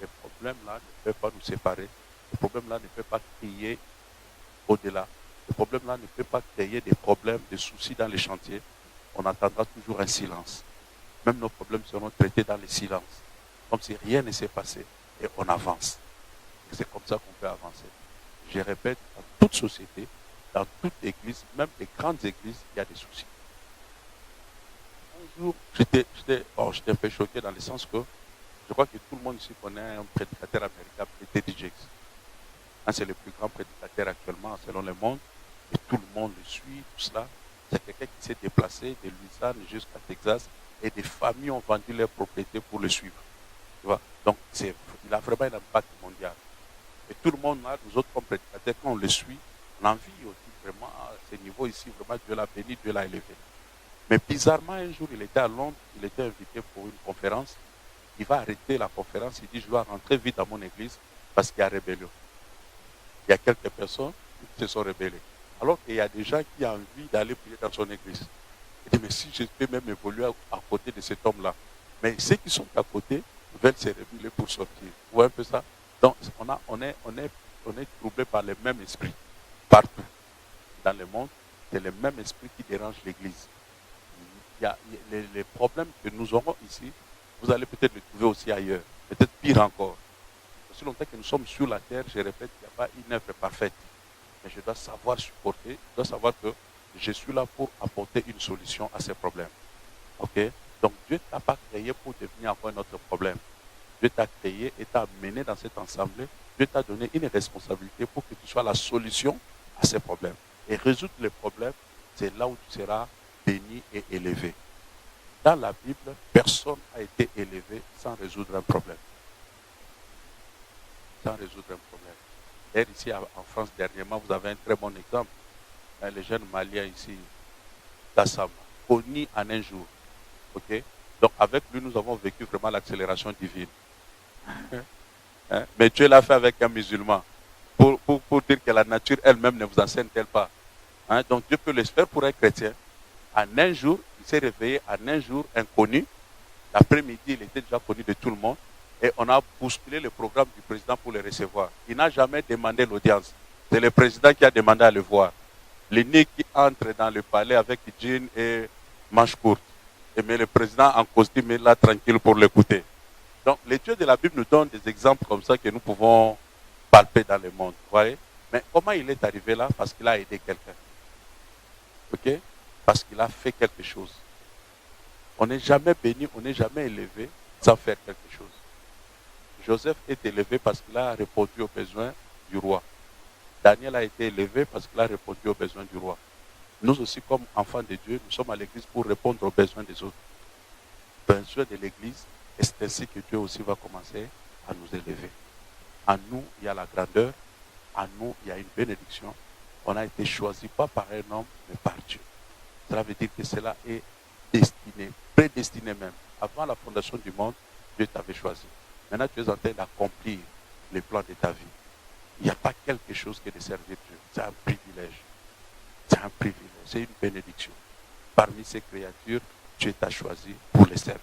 S1: les problèmes-là ne peuvent pas nous séparer. Les problèmes-là ne peuvent pas crier au-delà. Les problèmes-là ne peuvent pas créer des problèmes, des soucis dans les chantiers. On attendra toujours un silence. Même nos problèmes seront traités dans le silence. Comme si rien ne s'est passé. Et on avance. Et c'est comme ça qu'on peut avancer. Je répète, dans toute société, dans toute église, même les grandes églises, il y a des soucis. Un jour, j'étais un peu choqué dans le sens que je crois que tout le monde ici connaît un prédicateur américain, T.D. Jakes. C'est le plus grand prédicateur actuellement selon le monde. Et tout le monde le suit, tout cela. C'est quelqu'un qui s'est déplacé de Louisiane jusqu'à Texas et des familles ont vendu leurs propriétés pour le suivre. Tu vois? Donc, il a vraiment un impact mondial. Et tout le monde, là, nous autres comme prédicateurs, quand on le suit, on a envie aussi vraiment à ce niveau ici, vraiment Dieu l'a béni, Dieu l'a élevé. Mais bizarrement, un jour, il était à Londres, il était invité pour une conférence. Il va arrêter la conférence, il dit, je dois rentrer vite à mon église parce qu'il y a rébellion. Il y a quelques personnes qui se sont rebellées. Alors qu'il y a des gens qui ont envie d'aller prier dans son église. Il dit, mais si je peux même évoluer à côté de cet homme-là. Mais ceux qui sont à côté veulent se rebeller pour sortir. Vous voyez un peu ça? Donc, on est troublé par le même esprit. Partout dans le monde, c'est le même esprit qui dérange l'église. Il y a les problèmes que nous aurons ici, vous allez peut-être les trouver aussi ailleurs. Peut-être pire encore. Aussi longtemps que nous sommes sur la terre, je répète, il n'y a pas une œuvre parfaite. Mais je dois savoir supporter, je dois savoir que je suis là pour apporter une solution à ces problèmes. Ok? Donc Dieu ne t'a pas créé pour devenir encore un autre problème. Dieu t'a créé et t'a amené dans cette assemblée. Dieu t'a donné une responsabilité pour que tu sois la solution à ces problèmes. Et résoudre les problèmes, c'est là où tu seras béni et élevé. Dans la Bible, personne n'a été élevé sans résoudre un problème. Sans résoudre un problème. Et ici en France, dernièrement, vous avez un très bon exemple. Les jeunes Maliens ici, Gassama, connu en un jour. Okay? Donc avec lui, nous avons vécu vraiment l'accélération divine. Mais Dieu l'a fait avec un musulman. Pour dire que la nature elle-même ne vous enseigne-t-elle pas. Donc Dieu peut le faire pour un chrétien. En un jour, il s'est réveillé en un jour inconnu. L'après-midi, il était déjà connu de tout le monde. Et on a bousculé le programme du président pour le recevoir. Il n'a jamais demandé l'audience. C'est le président qui a demandé à le voir. L'unique qui entre dans le palais avec jean et manche courte. Et mais le président en costume est là tranquille pour l'écouter. Donc les dieux de la Bible nous donnent des exemples comme ça que nous pouvons palper dans le monde. Vous voyez? Mais comment il est arrivé là? Parce qu'il a aidé quelqu'un. Ok? Parce qu'il a fait quelque chose. On n'est jamais béni, on n'est jamais élevé sans faire quelque chose. Joseph est élevé parce qu'il a répondu aux besoins du roi. Daniel a été élevé parce qu'il a répondu aux besoins du roi. Nous aussi, comme enfants de Dieu, nous sommes à l'église pour répondre aux besoins des autres. Besoin de l'église, et c'est ainsi que Dieu aussi va commencer à nous élever. En nous, il y a la grandeur. En nous, il y a une bénédiction. On a été choisi pas par un homme, mais par Dieu. Cela veut dire que cela est destiné, prédestiné même. Avant la fondation du monde, Dieu t'avait choisi. Maintenant, tu es en train d'accomplir les plans de ta vie. Il n'y a pas quelque chose que de servir Dieu. C'est un privilège. C'est un privilège. C'est une bénédiction. Parmi ces créatures, Dieu t'a choisi pour les servir.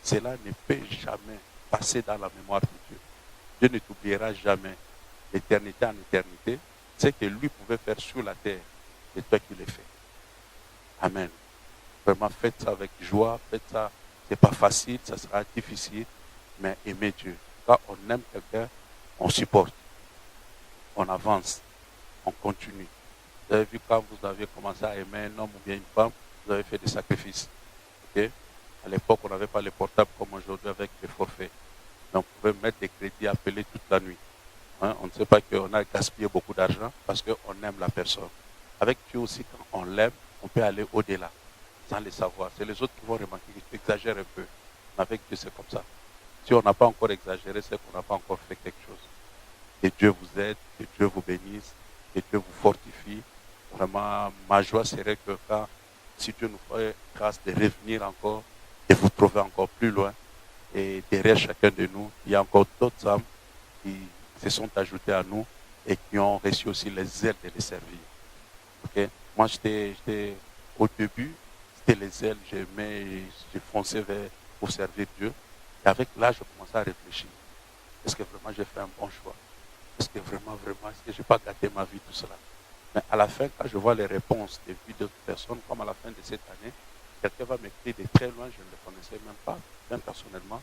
S1: Cela ne peut jamais passer dans la mémoire de Dieu. Dieu ne t'oubliera jamais. D'éternité en éternité, ce que lui pouvait faire sur la terre, c'est toi qui l'as fait. Amen. Vraiment, faites ça avec joie, faites ça. Ce n'est pas facile, ça sera difficile, mais aimez Dieu. Quand on aime quelqu'un, on supporte, on avance, on continue. Vous avez vu quand vous avez commencé à aimer un homme ou bien une femme, vous avez fait des sacrifices. Okay? À l'époque, on n'avait pas les portables comme aujourd'hui avec les forfaits. Donc, on pouvait mettre des crédits, appeler toute la nuit. Hein? On ne sait pas qu'on a gaspillé beaucoup d'argent parce qu'on aime la personne. Avec Dieu aussi, quand on l'aime, on peut aller au-delà, sans le savoir. C'est les autres qui vont remarquer qu'ils exagèrent un peu. Mais avec Dieu, c'est comme ça. Si on n'a pas encore exagéré, c'est qu'on n'a pas encore fait quelque chose. Que Dieu vous aide, que Dieu vous bénisse, que Dieu vous fortifie. Vraiment, ma joie serait que quand, si Dieu nous fait grâce de revenir encore, de vous trouver encore plus loin, et derrière chacun de nous, il y a encore d'autres âmes qui se sont ajoutées à nous et qui ont reçu aussi les ailes de les servir. Okay? Moi, j'étais au début, c'était les ailes, j'ai foncé pour servir Dieu. Et avec l'âge, je commençais à réfléchir. Est-ce que vraiment j'ai fait un bon choix? Est-ce que vraiment, est-ce que je n'ai pas gâté ma vie, tout cela? Mais à la fin, quand je vois les réponses des vies d'autres personnes, comme à la fin de cette année, quelqu'un va m'écrire de très loin, je ne le connaissais même pas, même personnellement.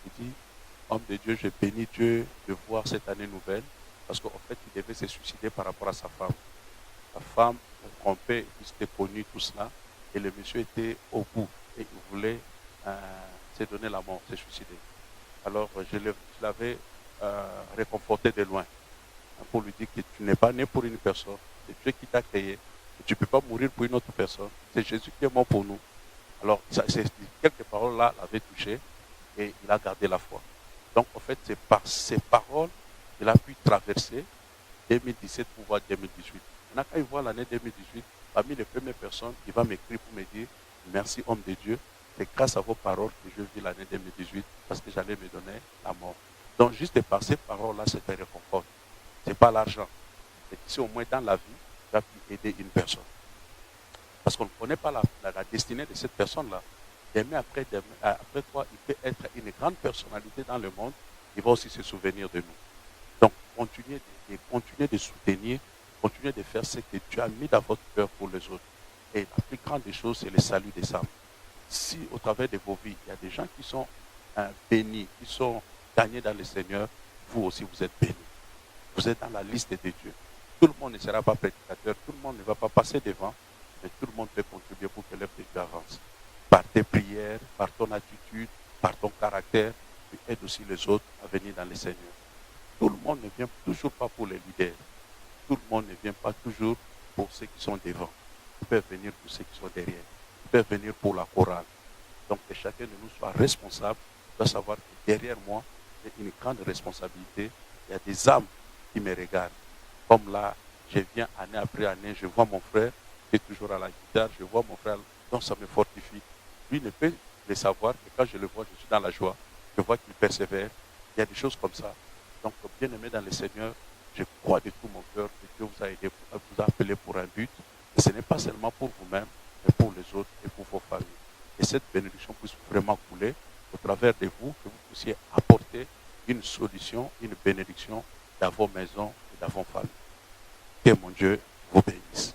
S1: Il dit, homme de Dieu, je bénis Dieu de voir cette année nouvelle, parce qu'en fait, il devait se suicider par rapport à sa femme. Sa femme, trompée, il s'était connu tout cela, et le monsieur était au bout, et il voulait se donner la mort, se suicider. Alors, je l'avais réconforté de loin, pour lui dire que tu n'es pas né pour une personne, c'est Dieu qui t'a créé, et tu ne peux pas mourir pour une autre personne, c'est Jésus qui est mort pour nous. Alors, quelques paroles-là l'avaient touché, et il a gardé la foi. Donc, en fait, c'est par ces paroles qu'il a pu traverser 2017 pour voir 2018. Maintenant, quand il voit l'année 2018, parmi les premières personnes, il va m'écrire pour me dire « Merci, homme de Dieu, c'est grâce à vos paroles que je vis l'année 2018 parce que j'allais me donner la mort. » Donc, juste par ces paroles-là, c'est un réconfort. Ce n'est pas l'argent. C'est qu'ici, au moins, dans la vie, tu as pu aider une personne. Parce qu'on ne connaît pas la destinée de cette personne-là. Demain après toi, il peut être une grande personnalité dans le monde. Il va aussi se souvenir de nous. Donc, continuez de soutenir, continuez de faire ce que Dieu a mis dans votre cœur pour les autres. Et la plus grande des choses, c'est le salut des âmes. Si au travers de vos vies, il y a des gens qui sont bénis, qui sont gagnés dans le Seigneur, vous aussi, vous êtes bénis. Vous êtes dans la liste de Dieu. Tout le monde ne sera pas prédicateur, tout le monde ne va pas passer devant, mais tout le monde peut contribuer pour que l'œuvre de Dieu avance. Par tes prières, par ton attitude, par ton caractère, tu aides aussi les autres à venir dans le Seigneur. Tout le monde ne vient toujours pas pour les leaders. Tout le monde ne vient pas toujours pour ceux qui sont devant. Ils peuvent venir pour ceux qui sont derrière. Ils peuvent venir pour la chorale. Donc que chacun de nous soit responsable, doit savoir que derrière moi, j'ai une grande responsabilité. Il y a des âmes qui me regardent. Comme là, je viens année après année, je vois mon frère qui est toujours à la guitare, je vois mon frère, donc ça me fortifie. Lui ne peut le savoir que quand je le vois, je suis dans la joie. Je vois qu'il persévère. Il y a des choses comme ça. Donc, bien aimé dans le Seigneur, je crois de tout mon cœur que Dieu vous a aidé, vous a appelé pour un but. Et ce n'est pas seulement pour vous-même, mais pour les autres et pour vos familles. Et cette bénédiction puisse vraiment couler au travers de vous, que vous puissiez apporter une solution, une bénédiction dans vos maisons et dans vos familles. Que mon Dieu vous bénisse.